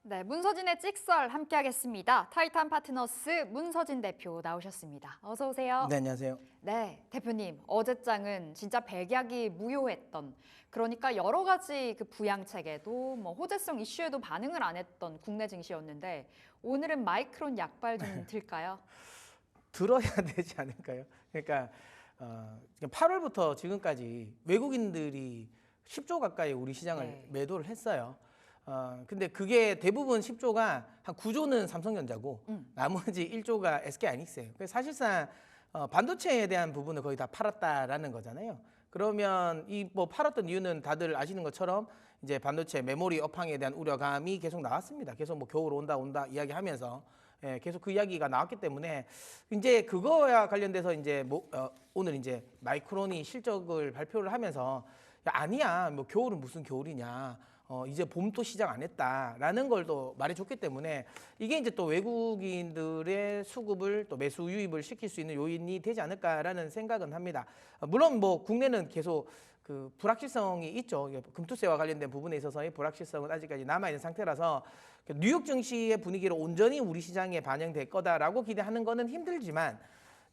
네, 문서진의 찍설 함께하겠습니다. 타이탄 파트너스 문서진 대표 나오셨습니다. 어서 오세요. 네, 안녕하세요. 네, 대표님. 어제장은 진짜 백약이 무효했던, 그러니까 여러 가지 그 부양책에도 뭐 호재성 이슈에도 반응을 안 했던 국내 증시였는데 오늘은 마이크론 약발 좀 들까요? 들어야 되지 않을까요? 그러니까 8월부터 지금까지 외국인들이 10조 가까이 우리 시장을 네. 매도를 했어요. 근데 그게 대부분 10조가 한 9조는 삼성전자고 나머지 1조가 SK하이닉스예요. 그래서 사실상 반도체에 대한 부분을 거의 다 팔았다라는 거잖아요. 그러면 이 뭐 팔았던 이유는 다들 아시는 것처럼 이제 반도체 메모리 업황에 대한 우려감이 계속 나왔습니다. 계속 뭐 겨울 온다 이야기하면서 계속 그 이야기가 나왔기 때문에 이제 그거와 관련돼서 이제 오늘 이제 마이크론이 실적을 발표를 하면서 야, 아니야 뭐 겨울은 무슨 겨울이냐. 이제 봄도 시작 안 했다라는 걸 또 말해줬기 때문에 이게 이제 또 외국인들의 수급을 또 매수 유입을 시킬 수 있는 요인이 되지 않을까라는 생각은 합니다. 물론 뭐 국내는 계속 그 불확실성이 있죠. 금투세와 관련된 부분에 있어서의 불확실성은 아직까지 남아있는 상태라서 뉴욕 증시의 분위기로 온전히 우리 시장에 반영될 거다라고 기대하는 거는 힘들지만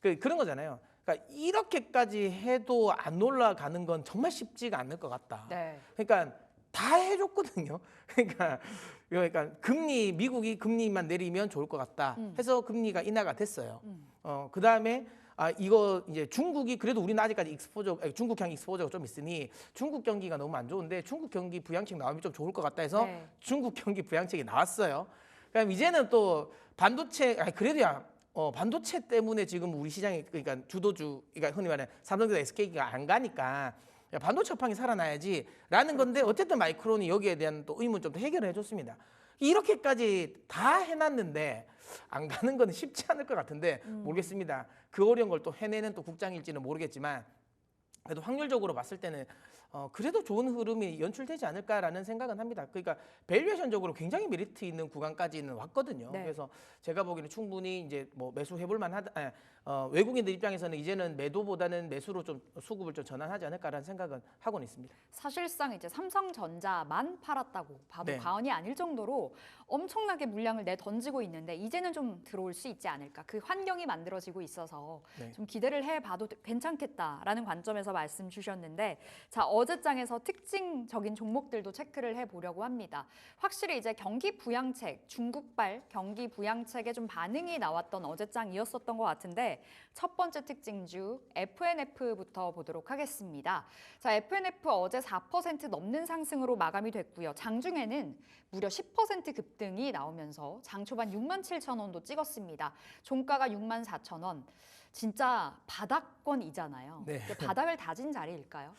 그런 거잖아요. 그러니까 이렇게까지 해도 안 올라가는 건 정말 쉽지가 않을 것 같다. 네. 그러니까 다 해줬거든요. 그러니까 미국이 금리만 내리면 좋을 것 같다 해서 금리가 인하가 됐어요. 그 다음에 이거 이제 중국이 그래도 우리는 아직까지 중국향 익스포저가 좀 있으니 중국 경기가 너무 안 좋은데 중국 경기 부양책 나오면 좀 좋을 것 같다 해서 네. 중국 경기 부양책이 나왔어요. 그럼 이제는 또 반도체 그래도야 반도체 때문에 지금 우리 시장이 그러니까 그러니까 흔히 말하는 삼성전자 SK가 안 가니까 야, 반도체 업황이 살아나야지라는 건데 어쨌든 마이크론이 여기에 대한 또 의문 좀 더 해결해 줬습니다. 이렇게까지 다 해놨는데 안 가는 건 쉽지 않을 것 같은데 모르겠습니다. 그 어려운 걸 또 해내는 또 국장일지는 모르겠지만 그래도 확률적으로 봤을 때는 그래도 좋은 흐름이 연출되지 않을까라는 생각은 합니다. 그러니까 밸류에이션적으로 굉장히 메리트 있는 구간까지는 왔거든요. 네. 그래서 제가 보기에는 충분히 이제 뭐 매수해볼 만하다. 외국인들 입장에서는 이제는 매도보다는 매수로 좀 수급을 좀 전환하지 않을까라는 생각은 하고는 있습니다. 사실상 이제 삼성전자만 팔았다고 봐도 네. 과언이 아닐 정도로 엄청나게 물량을 내 던지고 있는데 이제는 좀 들어올 수 있지 않을까. 그 환경이 만들어지고 있어서 네. 좀 기대를 해봐도 괜찮겠다라는 관점에서 말씀 주셨는데 자 어제장에서 특징적인 종목들도 체크를 해보려고 합니다. 확실히 이제 경기 부양책, 중국발 경기 부양책에 좀 반응이 나왔던 어제장이었었던 것 같은데 첫 번째 특징주 FNF부터 보도록 하겠습니다. 자, FNF 어제 4% 넘는 상승으로 마감이 됐고요. 장중에는 무려 10% 급등이 나오면서 장 초반 67,000원도 찍었습니다. 종가가 64,000원. 진짜 바닥권이잖아요. 네. 바닥을 다진 자리일까요?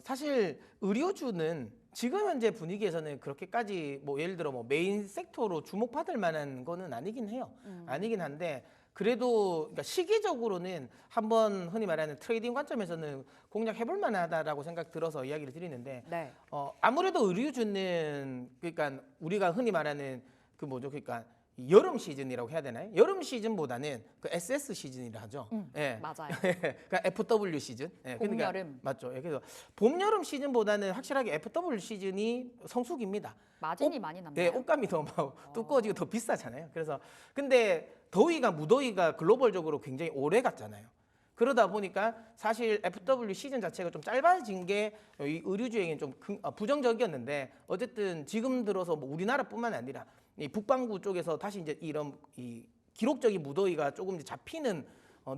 사실 의료주는 지금 현재 분위기에서는 그렇게까지 뭐 예를 들어 뭐 메인 섹터로 주목받을 만한 거는 아니긴 해요. 아니긴 한데 그래도 그러니까 시기적으로는 한번 흔히 말하는 트레이딩 관점에서는 공략해볼 만하다라고 생각 들어서 이야기를 드리는데 네. 아무래도 의료주는 그러니까 우리가 흔히 말하는 그 뭐죠? 그러니까 여름 시즌이라고 해야 되나요? 여름 시즌보다는 그 SS 시즌이라 하죠. 예. 맞아요. 그러니까 FW 시즌. 예, 봄, 그러니까 여름. 맞죠. 예, 그래서 봄, 여름 시즌보다는 확실하게 FW 시즌이 성수기입니다. 마진이 많이 네, 남나요? 옷감이 더 막 두꺼워지고 더 비싸잖아요. 그래서 근데 무더위가 글로벌적으로 굉장히 오래 갔잖아요. 그러다 보니까 사실 FW 시즌 자체가 좀 짧아진 게 이 의류주에게는 좀 부정적이었는데 어쨌든 지금 들어서 뭐 우리나라뿐만 아니라 이 북반구 쪽에서 다시 이제 이런 이 기록적인 무더위가 조금 이제 잡히는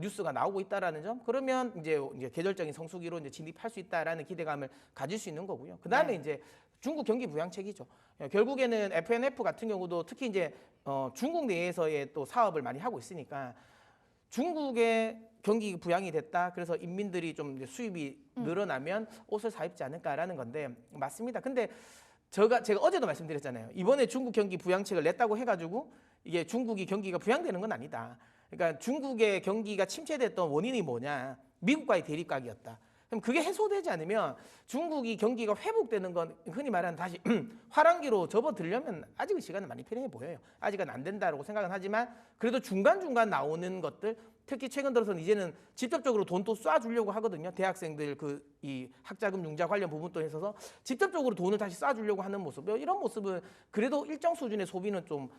뉴스가 나오고 있다라는 점, 그러면 이제 계절적인 성수기로 이제 진입할 수 있다라는 기대감을 가질 수 있는 거고요. 그 다음에 네. 이제 중국 경기 부양책이죠. 결국에는 FNF 같은 경우도 특히 이제 중국 내에서의 또 사업을 많이 하고 있으니까 중국의 경기 부양이 됐다. 그래서 인민들이 좀 이제 수입이 늘어나면 옷을 사 입지 않을까라는 건데 맞습니다. 근데 제가 어제도 말씀드렸잖아요. 이번에 중국 경기 부양책을 냈다고 해가지고 이게 중국이 경기가 부양되는 건 아니다. 그러니까 중국의 경기가 침체됐던 원인이 뭐냐? 미국과의 대립각이었다. 그럼 그게 해소되지 않으면 중국이 경기가 회복되는 건 흔히 말하는 다시 화랑기로 접어들려면 아직은 시간은 많이 필요해 보여요. 아직은 안 된다고 생각은 하지만 그래도 중간중간 나오는 것들 특히 최근 들어서는 이제는 직접적으로 돈 또 쏴주려고 하거든요. 대학생들 이 학자금 융자 관련 부분도 있어서 직접적으로 돈을 다시 쏴주려고 하는 모습. 이런 모습은 그래도 일정 수준의 소비는 좀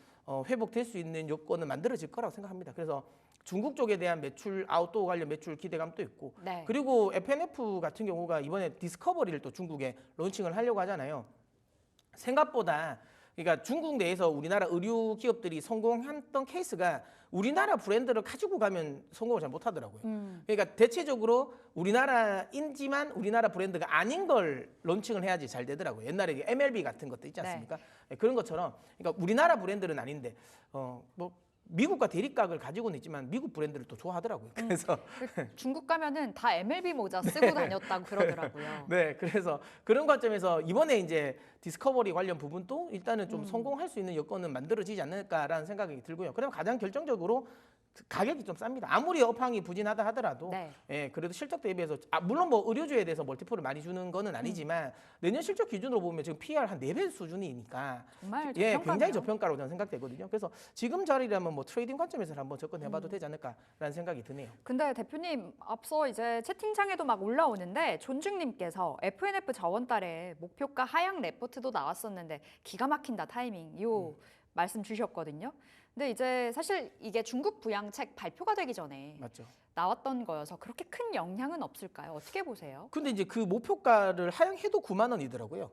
회복될 수 있는 요건은 만들어질 거라고 생각합니다. 그래서 중국 쪽에 대한 매출, 아웃도어 관련 매출 기대감도 있고, 네. 그리고 FNF 같은 경우가 이번에 디스커버리를 또 중국에 론칭을 하려고 하잖아요. 생각보다 그러니까 중국 내에서 우리나라 의류 기업들이 성공했던 케이스가 우리나라 브랜드를 가지고 가면 성공을 잘 못하더라고요. 그러니까 대체적으로 우리나라인지만 우리나라 브랜드가 아닌 걸 론칭을 해야지 잘 되더라고요. 옛날에 MLB 같은 것도 있지 않습니까? 네. 그런 것처럼 그러니까 우리나라 브랜드는 아닌데 뭐 미국과 대립각을 가지고는 있지만 미국 브랜드를 또 좋아하더라고요. 그래서 중국 가면은 다 MLB 모자 쓰고 다녔다고 그러더라고요. 네, 그래서 그런 관점에서 이번에 이제 디스커버리 관련 부분도 일단은 좀 성공할 수 있는 여건은 만들어지지 않을까라는 생각이 들고요. 그다음 가장 결정적으로 가격이 좀 쌉니다. 아무리 업황이 부진하다 하더라도 네. 예, 그래도 실적 대비해서 물론 뭐 의료주에 대해서 멀티플을 많이 주는 거는 아니지만 내년 실적 기준으로 보면 지금 PER 한 4배 수준이니까 정말 예, 저평가네요. 굉장히 저평가로 저는 생각되거든요. 그래서 지금 자리라면 뭐 트레이딩 관점에서 한번 접근해봐도 되지 않을까라는 생각이 드네요. 근데 대표님 앞서 이제 채팅창에도 막 올라오는데 존중님께서 FNF 저번 달에 목표가 하향 레포트도 나왔었는데 기가 막힌다 타이밍 요 말씀 주셨거든요. 근데 이제 사실 이게 중국 부양책 발표가 되기 전에 맞죠? 나왔던 거여서 그렇게 큰 영향은 없을까요? 어떻게 보세요? 근데 이제 그 목표가를 하향해도 9만 원이더라고요.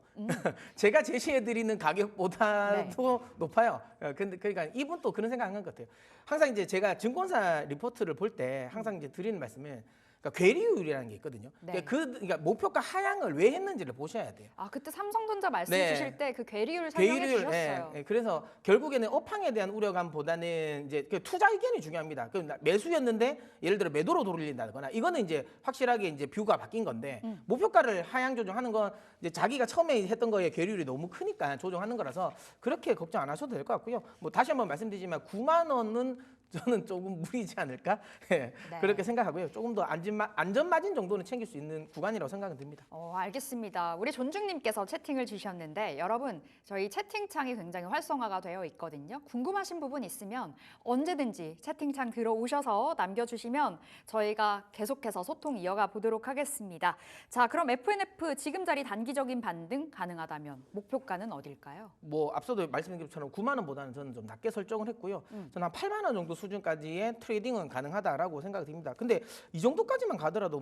제가 제시해드리는 가격보다도 높아요. 근데 그러니까 이분 또 그런 생각 한 것 같아요. 항상 이제 제가 증권사 리포트를 볼 때 항상 이제 드리는 말씀은 그러니까 괴리율이라는 게 있거든요. 네. 그러니까 목표가 하향을 왜 했는지를 보셔야 돼요. 아 그때 삼성전자 말씀 네. 주실 때 그 괴리율 설명해 주셨어요. 예, 예. 그래서 결국에는 업황에 대한 우려감보다는 이제 그 투자 의견이 중요합니다. 그 매수였는데 예를 들어 매도로 돌린다거나 이거는 이제 확실하게 이제 뷰가 바뀐 건데 목표가를 하향 조정하는 건 이제 자기가 처음에 했던 거에 괴리율이 너무 크니까 조정하는 거라서 그렇게 걱정 안 하셔도 될 것 같고요. 뭐 다시 한번 말씀드리지만 9만 원은 저는 조금 무리지 않을까 예, 네. 그렇게 생각하고요. 조금 더 안전 마진 정도는 챙길 수 있는 구간이라고 생각은 듭니다. 알겠습니다. 우리 존중님께서 채팅을 주셨는데 여러분 저희 채팅창이 굉장히 활성화가 되어 있거든요. 궁금하신 부분 있으면 언제든지 채팅창 들어오셔서 남겨주시면 저희가 계속해서 소통 이어가 보도록 하겠습니다. 자, 그럼 FNF 지금 자리 단기적인 반등 가능하다면 목표가는 어딜까요? 뭐 앞서도 말씀드린 것처럼 9만 원보다는 저는 좀 낮게 설정을 했고요. 저는 한 8만 원 정도 수준까지의 트레이딩은 가능하다라고 생각이 듭니다. 근데 이 정도까지만 가더라도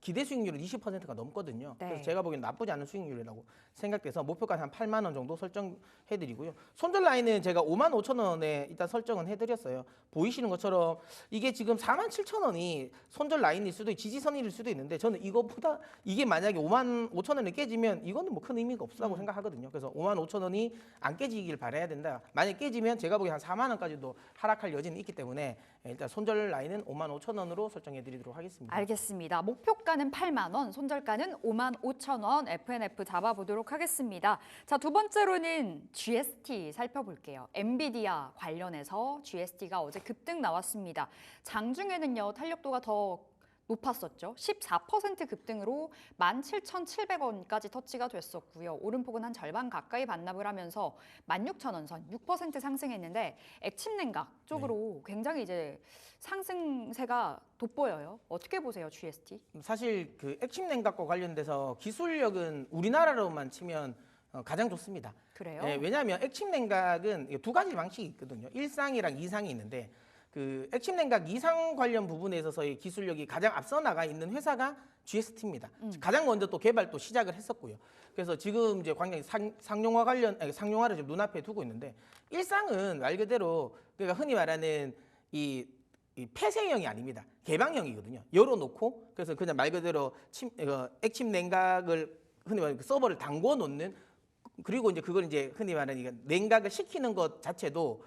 기대 수익률은 20%가 넘거든요. 네. 그래서 제가 보기엔 나쁘지 않은 수익률이라고 생각돼서 목표가는 한 8만 원 정도 설정해드리고요. 손절 라인은 제가 5만 5천 원에 일단 설정은 해드렸어요. 보이시는 것처럼 이게 지금 4만 7천 원이 손절 라인일 수도 지지선일 수도 있는데 저는 이것보다 이게 만약에 5만 5천 원에 깨지면 이거는 뭐 큰 의미가 없다고 생각하거든요. 그래서 5만 5천 원이 안 깨지길 바라야 된다. 만약 깨지면 제가 보기엔 한 4만 원까지도 하락할 여지는 있기 때문에 일단 손절 라인은 5만 5천 원으로 설정해드리도록 하겠습니다. 알겠습니다. 목표가는 8만 원, 손절가는 5만 5천 원 FNF 잡아보도록 하겠습니다. 자, 두 번째로는 GST 살펴볼게요. 엔비디아 관련해서 GST가 어제 급등 나왔습니다. 장중에는요 탄력도가 더 높았었죠. 14% 급등으로 17,700원까지 터치가 됐었고요. 오름폭은 한 절반 가까이 반납을 하면서 16,000원 선 6% 상승했는데 액침 냉각 쪽으로 굉장히 이제 상승세가 돋보여요. 어떻게 보세요, GST? 사실 그 액침 냉각과 관련돼서 기술력은 우리나라로만 치면 가장 좋습니다. 그래요? 예, 왜냐하면 액침 냉각은 두 가지 방식이 있거든요. 1상이랑 2상이 있는데 그 액침 냉각 2상 관련 부분에 있어서의 기술력이 가장 앞서 나가 있는 회사가 GST입니다. 가장 먼저 또 개발도 시작을 했었고요. 그래서 지금 이제 굉장히 상용화 상용화를 지금 눈앞에 두고 있는데 1상은 말 그대로 그러니까 흔히 말하는 이 폐쇄형이 아닙니다. 개방형이거든요. 열어놓고 그래서 그냥 말 그대로 액침 냉각을 흔히 말하는 서버를 담궈 놓는 그리고 이제 그걸 이제 흔히 말하는 냉각을 시키는 것 자체도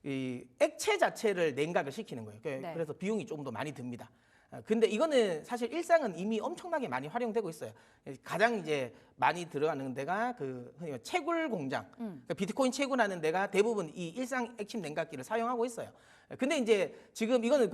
이 액체 자체를 냉각을 시키는 거예요. 네. 그래서 비용이 조금 더 많이 듭니다. 근데 이거는 사실 일상은 이미 엄청나게 많이 활용되고 있어요. 가장 이제 많이 들어가는 데가 그 흔히 채굴 공장, 그러니까 비트코인 채굴하는 데가 대부분 이 일상 액침 냉각기를 사용하고 있어요. 근데 이제 지금 이거는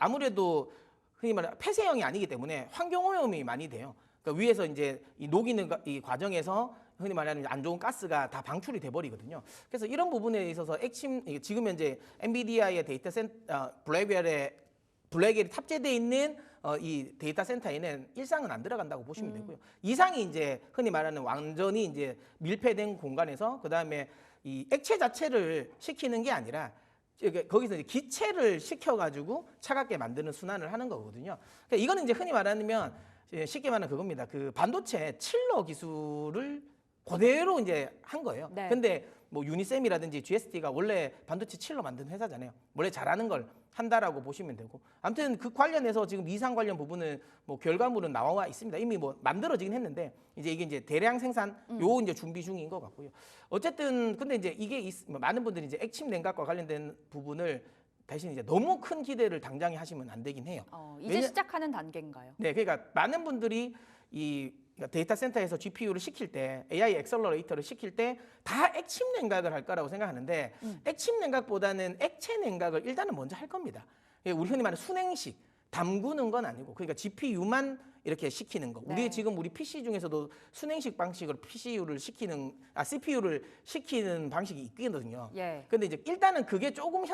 아무래도 흔히 말하는 폐쇄형이 아니기 때문에 환경 오염이 많이 돼요. 그러니까 위에서 이제 이 녹이는 이 과정에서 흔히 말하는 안 좋은 가스가 다 방출이 돼 버리거든요. 그래서 이런 부분에 있어서 지금 현재 엔비디아의 데이터 센터 블랙웰의 블랙엘이 탑재되어 있는 이 데이터 센터에는 일상은 안 들어간다고 보시면 되고요. 이상이 이제 흔히 말하는 완전히 이제 밀폐된 공간에서 그다음에 이 액체 자체를 식히는 게 아니라 거기서 이제 기체를 식혀가지고 차갑게 만드는 순환을 하는 거거든요. 그러니까 이거는 이제 흔히 말하면 쉽게 말하면 그겁니다. 그 반도체 칠러 기술을 그대로 이제 한 거예요. 네. 근데 뭐 유니셈이라든지 GST가 원래 반도체 칠러 만드는 회사잖아요. 원래 잘하는 걸 한다라고 보시면 되고, 아무튼 그 관련해서 지금 이상 관련 부분은 뭐 결과물은 나와 있습니다. 이미 뭐 만들어지긴 했는데 이제 이게 이제 대량 생산 요 이제 준비 중인 것 같고요. 어쨌든 근데 이제 이게 많은 분들이 이제 액침 냉각과 관련된 부분을 대신 이제 너무 큰 기대를 당장에 하시면 안 되긴 해요. 이제 시작하는 단계인가요? 네, 그러니까 많은 분들이 그러니까 데이터 센터에서 GPU를 시킬 때, AI 엑셀러레이터를 시킬 때 다 액침 냉각을 할 거라고 생각하는데 액침 냉각보다는 액체 냉각을 일단은 먼저 할 겁니다. 우리 흔히 말하는 순행식, 담그는 건 아니고, 그러니까 GPU만 이렇게 시키는 거. 네. 우리 PC 중에서도 순행식 방식으로 CPU를 시키는 방식이 있거든요. 예. 근데 이제 일단은 그게 조금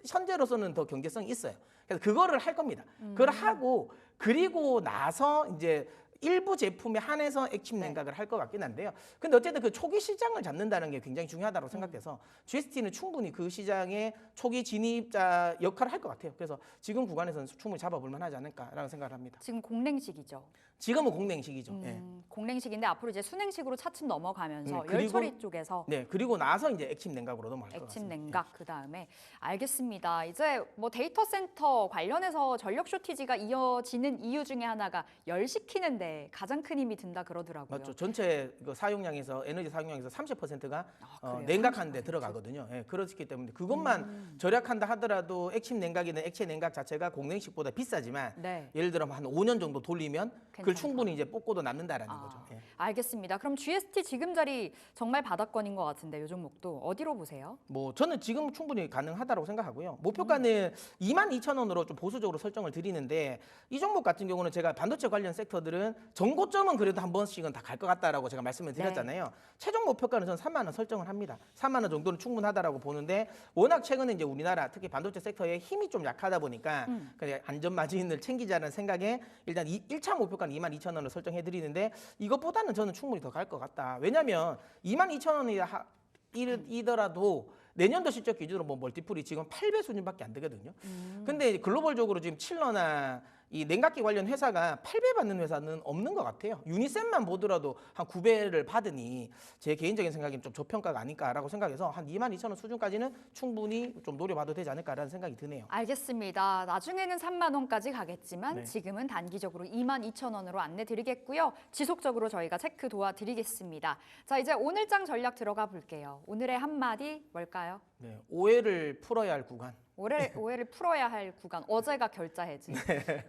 현재로서는 더 경제성이 있어요. 그래서 그거를 할 겁니다. 그걸 하고 그리고 나서 이제 일부 제품에 한해서 액침 냉각을 할 것 같긴 한데요. 근데 어쨌든 그 초기 시장을 잡는다는 게 굉장히 중요하다고 생각돼서 GST는 충분히 그 시장의 초기 진입자 역할을 할 것 같아요. 그래서 지금 구간에서는 충분히 잡아볼 만하지 않을까라는 생각을 합니다. 지금 공랭식이죠. 지금은 공냉식이죠. 예. 공랭식인데 앞으로 이제 순행식으로 차츰 넘어가면서 그리고- 열처리 쪽에서 네, 그리고 나서 이제 액침 냉각으로 넘어갈 것 액침 같습니다. 냉각 그다음에 알겠습니다. 이제 뭐 데이터 센터 관련해서 전력 쇼티지가 이어지는 이유 중에 하나가 열 식히는데 가장 큰 힘이 든다 그러더라고요. 맞죠. 전체 그 사용량에서 에너지 사용량에서 30%가 그래요? 냉각하는 데 30%? 들어가거든요. 예, 그렇기 때문에 그것만 절약한다 하더라도 액침 냉각이나 액체 냉각 자체가 공냉식보다 비싸지만 네. 예를 들어 한 5년 정도 돌리면 그걸 괜찮다. 충분히 이제 뽑고도 남는다라는 거죠. 예. 알겠습니다. 그럼 GST 지금 자리 정말 바닥권인 것 같은데 요 종목도 어디로 보세요? 뭐 저는 지금 충분히 가능하다고 생각하고요. 목표가는 22,000원으로 좀 보수적으로 설정을 드리는데 이 종목 같은 경우는 제가 반도체 관련 섹터들은 정고점은 그래도 한 번씩은 다 갈 것 같다라고 제가 말씀을 드렸잖아요. 최종 목표가는 저는 3만 원 설정을 합니다. 3만 원 정도는 충분하다라고 보는데 워낙 최근에 이제 우리나라 특히 반도체 섹터에 힘이 좀 약하다 보니까 그냥 안전 마진을 챙기자는 생각에 일단 1차 목표가는 22,000원을 설정해 드리는데 이것보다는 저는 충분히 더 갈 것 같다. 왜냐하면 22,000원이더라도 내년도 실적 기준으로 뭐 멀티플이 지금 8배 수준밖에 안 되거든요. 근데 글로벌적으로 지금 칠러나 이 냉각기 관련 회사가 8배 받는 회사는 없는 것 같아요. 유니셈만 보더라도 한 9배를 받으니 제 개인적인 생각엔 좀 저평가가 아닐까라고 생각해서 한 22,000원 수준까지는 충분히 좀 노려봐도 되지 않을까라는 생각이 드네요. 알겠습니다. 나중에는 3만 원까지 가겠지만 네. 지금은 단기적으로 22,000원으로 안내 드리겠고요. 지속적으로 저희가 체크 도와드리겠습니다. 자, 이제 오늘장 전략 들어가 볼게요. 오늘의 한마디 뭘까요? 네, 오해를 풀어야 할 구간. 오해를 풀어야 할 구간. 어제가 결자 해지.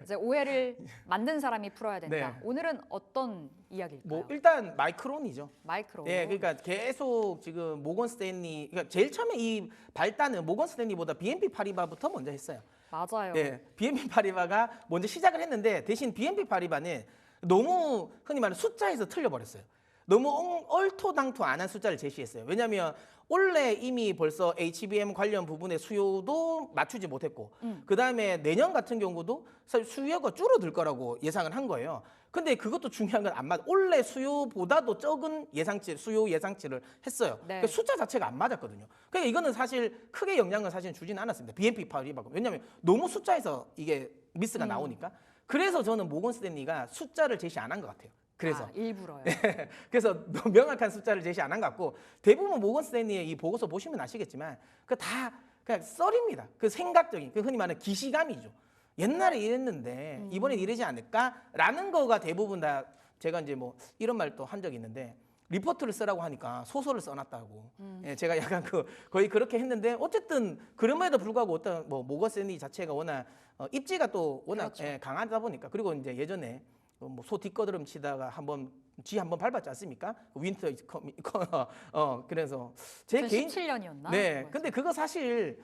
이제 오해를 만든 사람이 풀어야 된다. 네. 오늘은 어떤 이야기일까요? 뭐 일단 마이크론이죠. 마이크로. 예, 그러니까 계속 지금 모건 스탠리, 그러니까 제일 처음에 이 발단은 모건 스탠리보다 BNP 파리바부터 먼저 했어요. 맞아요. 예, BNP 파리바가 먼저 시작을 했는데 대신 BNP 파리바는 너무 흔히 말하는 숫자에서 틀려버렸어요. 너무 얼토당토 안 한 숫자를 제시했어요. 왜냐하면 올해 이미 벌써 HBM 관련 부분의 수요도 맞추지 못했고 그 다음에 내년 같은 경우도 사실 수요가 줄어들 거라고 예상을 한 거예요. 근데 그것도 중요한 건 안 맞아. 올해 수요보다도 적은 수요 예상치를 했어요. 네. 그러니까 숫자 자체가 안 맞았거든요. 그러니까 이거는 사실 크게 영향을 사실은 주지는 않았습니다. BNP 파리바가. 왜냐하면 너무 숫자에서 이게 미스가 나오니까. 그래서 저는 모건 스탠리가 숫자를 제시 안 한 것 같아요. 그래서 일부러요. 그래서 명확한 숫자를 제시 안 한 것 같고 대부분 모건 스탠리의 이 보고서 보시면 아시겠지만 그 다 그냥 썰입니다. 그 생각적인 그 흔히 말하는 기시감이죠. 옛날에 이랬는데 이번엔 이러지 않을까라는 거가 대부분 다 제가 이제 뭐 이런 말도 한 적이 있는데 리포트를 쓰라고 하니까 소설을 써놨다고. 예, 제가 약간 거의 그렇게 했는데 어쨌든 그럼에도 불구하고 어떤 뭐 모건 스탠리 자체가 워낙 입지가 또 워낙 그렇죠. 예, 강하다 보니까 그리고 이제 예전에 뭐 소 뒷거드름 치다가 한번 밟았지 않습니까? 윈터 그래서 제 개인 2017년이었나? 네. 근데 그거 사실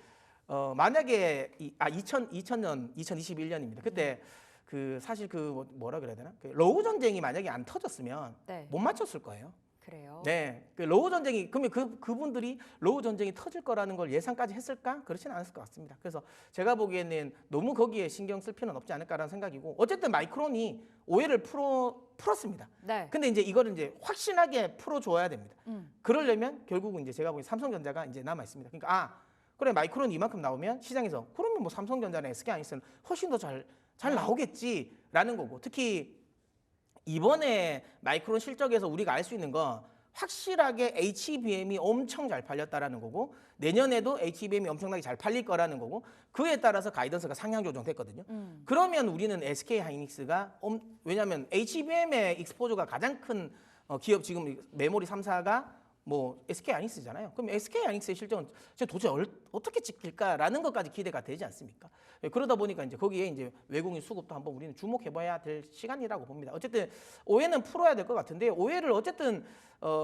만약에 2021년입니다. 그때 그 사실 그 뭐라 그래야 되나? 그 러우 전쟁이 만약에 안 터졌으면 네. 못 맞췄을 거예요. 그래요. 네, 그 로우 전쟁이 그러면 그분들이 로우 전쟁이 터질 거라는 걸 예상까지 했을까? 그렇지는 않았을 것 같습니다. 그래서 제가 보기에는 너무 거기에 신경 쓸 필요는 없지 않을까라는 생각이고 어쨌든 마이크론이 오해를 풀었습니다. 네. 근데 이제 이거를 이제 확실하게 풀어줘야 됩니다. 그러려면 결국은 이제 제가 보기엔 삼성전자가 이제 남아 있습니다. 그러니까 그래 마이크론이 이만큼 나오면 시장에서 그러면 뭐 삼성전자나 SK하이닉스는 훨씬 더 잘 나오겠지라는 거고 특히 이번에 마이크론 실적에서 우리가 알 수 있는 건 확실하게 HBM이 엄청 잘 팔렸다라는 거고 내년에도 HBM이 엄청나게 잘 팔릴 거라는 거고 그에 따라서 가이던스가 상향 조정됐거든요. 그러면 우리는 SK하이닉스가 왜냐하면 HBM의 익스포저가 가장 큰 기업 지금 메모리 3사가 뭐 SK하이닉스잖아요. 그럼 SK하이닉스의 실적은 도대체 어떻게 찍힐까라는 것까지 기대가 되지 않습니까? 그러다 보니까 이제 거기에 이제 외국인 수급도 한번 우리는 주목해봐야 될 시간이라고 봅니다. 어쨌든 오해는 풀어야 될 것 같은데 오해를 어쨌든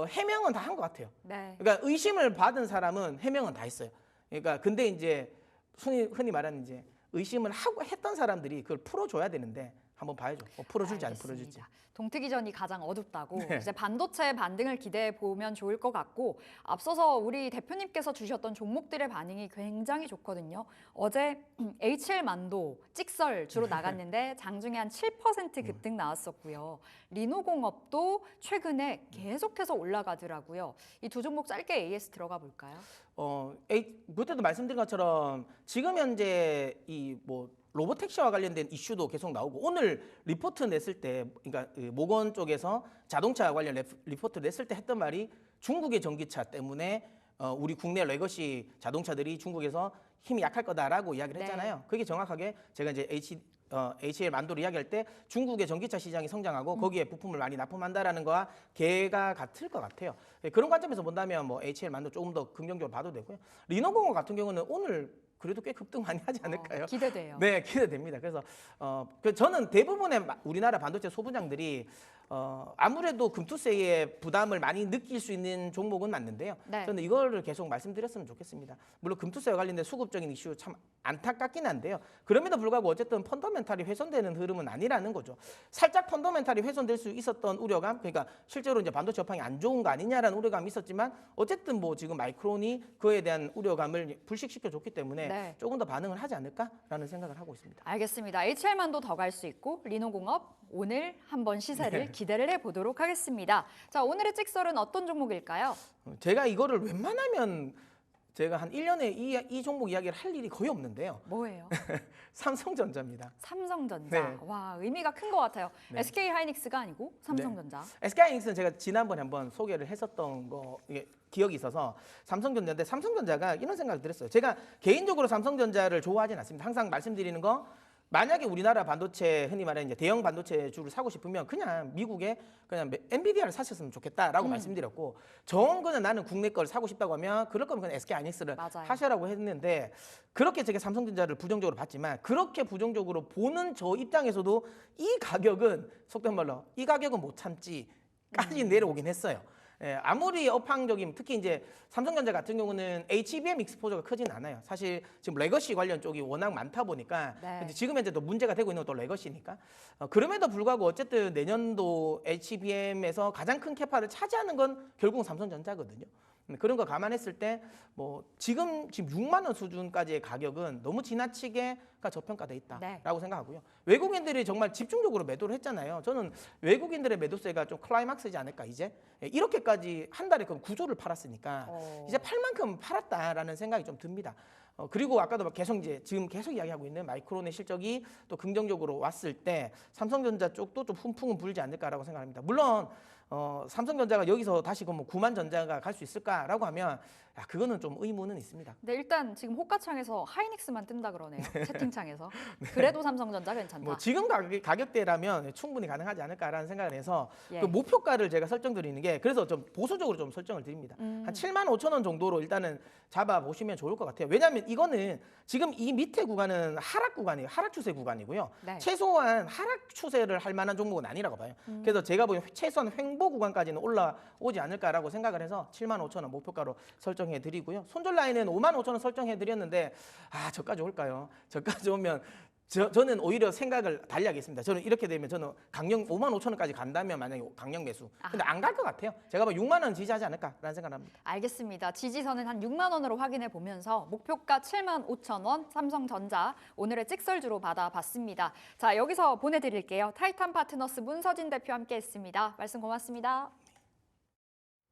해명은 다 한 것 같아요. 네. 그러니까 의심을 받은 사람은 해명은 다 했어요. 그러니까 근데 이제 흔히 말하는 이제 의심을 하고 했던 사람들이 그걸 풀어줘야 되는데 한번 봐야죠. 뭐 풀어줄지 안 풀어줄지. 동트기전이 가장 어둡다고 네. 이제 반도체 반등을 기대해 보면 좋을 것 같고 앞서서 우리 대표님께서 주셨던 종목들의 반응이 굉장히 좋거든요. 어제 HL만도 찍설 주로 나갔는데 장중에 한 7% 급등 나왔었고요. 리노공업도 최근에 계속해서 올라가더라고요. 이 두 종목 짧게 AS 들어가 볼까요? 그때도 말씀드린 것처럼 지금 현재 이 뭐 로보택시와 관련된 이슈도 계속 나오고 오늘 리포트 냈을 때 그러니까 모건 쪽에서 자동차 관련 리포트 냈을 때 했던 말이 중국의 전기차 때문에 우리 국내 레거시 자동차들이 중국에서 힘이 약할 거다라고 이야기를 했잖아요. 그게 정확하게 제가 이제 HL 만도를 이야기할 때 중국의 전기차 시장이 성장하고 거기에 부품을 많이 납품한다라는 거와 개가 같을 것 같아요. 그런 관점에서 본다면 뭐 HL 만도 조금 더 긍정적으로 봐도 되고요. 리노공업 같은 경우는 오늘 그래도 꽤 급등 많이 하지 않을까요? 기대돼요. 네, 기대됩니다. 그래서 저는 대부분의 우리나라 반도체 소부장들이 아무래도 금투세의 부담을 많이 느낄 수 있는 종목은 맞는데요. 네. 저는 이거를 계속 말씀드렸으면 좋겠습니다. 물론 금투세와 관련된 수급적인 이슈 참 안타깝긴 한데요. 그럼에도 불구하고 어쨌든 펀더멘탈이 훼손되는 흐름은 아니라는 거죠. 살짝 펀더멘탈이 훼손될 수 있었던 우려감, 그러니까 실제로 이제 반도체 업황이 안 좋은 거 아니냐라는 우려감이 있었지만 어쨌든 뭐 지금 마이크론이 그에 대한 우려감을 불식시켜 줬기 때문에 네. 조금 더 반응을 하지 않을까라는 생각을 하고 있습니다. 알겠습니다. HL만도 더 갈 수 있고 리노공업 오늘 한번 시세를 기대를 해보도록 하겠습니다. 자, 오늘의 찍설은 어떤 종목일까요? 제가 이거를 웬만하면 제가 한 1년에 이 종목 이야기를 할 일이 거의 없는데요. 뭐예요? 삼성전자입니다. 삼성전자. 네. 와, 의미가 큰 것 같아요. 네. SK하이닉스가 아니고 삼성전자. SK하이닉스는 제가 지난번에 한번 소개를 했었던 거 기억이 있어서 삼성전자인데 삼성전자가 이런 생각을 들었어요. 제가 개인적으로 삼성전자를 좋아하진 않습니다. 항상 말씀드리는 거 만약에 우리나라 반도체 흔히 말하는 이제 대형 반도체 주를 사고 싶으면 그냥 미국에 그냥 엔비디아를 사셨으면 좋겠다라고 말씀드렸고 정 그냥 나는 국내 걸 사고 싶다고 하면 그럴 거면 그냥 SK하이닉스를 맞아요. 하셔라고 했는데 그렇게 제가 삼성전자를 부정적으로 봤지만 그렇게 부정적으로 보는 저 입장에서도 이 가격은 속된 말로 이 가격은 못 참지까지 내려오긴 했어요. 예, 아무리 업황적인 특히 이제 삼성전자 같은 경우는 HBM 익스포저가 크진 않아요. 사실 지금 레거시 관련 쪽이 워낙 많다 보니까 네. 이제 지금 현재 또 문제가 되고 있는 것도 레거시니까 그럼에도 불구하고 어쨌든 내년도 HBM에서 가장 큰 캐파를 차지하는 건 결국은 삼성전자거든요. 그런 거 감안했을 때 뭐 지금 6만 원 수준까지의 가격은 너무 지나치게 저평가돼 있다라고 네. 생각하고요. 외국인들이 정말 집중적으로 매도를 했잖아요. 저는 외국인들의 매도세가 좀 클라이막스지 않을까 이제 이렇게까지 한 달에 그럼 9조를 팔았으니까 이제 팔 만큼 팔았다라는 생각이 좀 듭니다. 그리고 아까도 계속 이제 지금 계속 이야기하고 있는 마이크론의 실적이 또 긍정적으로 왔을 때 삼성전자 쪽도 좀 훈풍은 불지 않을까라고 생각합니다. 물론 삼성전자가 여기서 다시 뭐 9만 전자가 갈 수 있을까라고 하면 그거는 좀 의문은 있습니다. 네, 일단 지금 호가창에서 하이닉스만 뜬다 그러네요. 채팅창에서. 그래도 삼성전자 괜찮다. 뭐 지금 가격대라면 충분히 가능하지 않을까라는 생각을 해서 예. 그 목표가를 제가 설정드리는 게 그래서 좀 보수적으로 좀 설정을 드립니다. 한 7만 5천 원 정도로 일단은 잡아 보시면 좋을 것 같아요. 왜냐하면 이거는 지금 이 밑에 구간은 하락 구간이에요. 하락 추세 구간이고요. 네. 최소한 하락 추세를 할 만한 종목은 아니라고 봐요. 그래서 제가 보기엔 최소한 횡보 구간까지는 올라오지 않을까라고 생각을 해서 7만 5천 원 목표가로 설정해 드리고요. 손절 라인은 5만 5천 원 설정해 드렸는데 저까지 올까요? 저까지 오면 저는 오히려 생각을 달리하겠습니다. 저는 이렇게 되면 저는 강령 5만 5천 원까지 간다면 만약에 강령 매수. 근데 안 갈 것 같아요. 제가 봐 6만 원 지지하지 않을까라는 생각을 합니다. 알겠습니다. 지지선은 한 6만 원으로 확인해 보면서 목표가 7만 5천 원 삼성전자 오늘의 찍설주로 받아봤습니다. 자, 여기서 보내드릴게요. 타이탄 파트너스 문서진 대표 함께했습니다. 말씀 고맙습니다.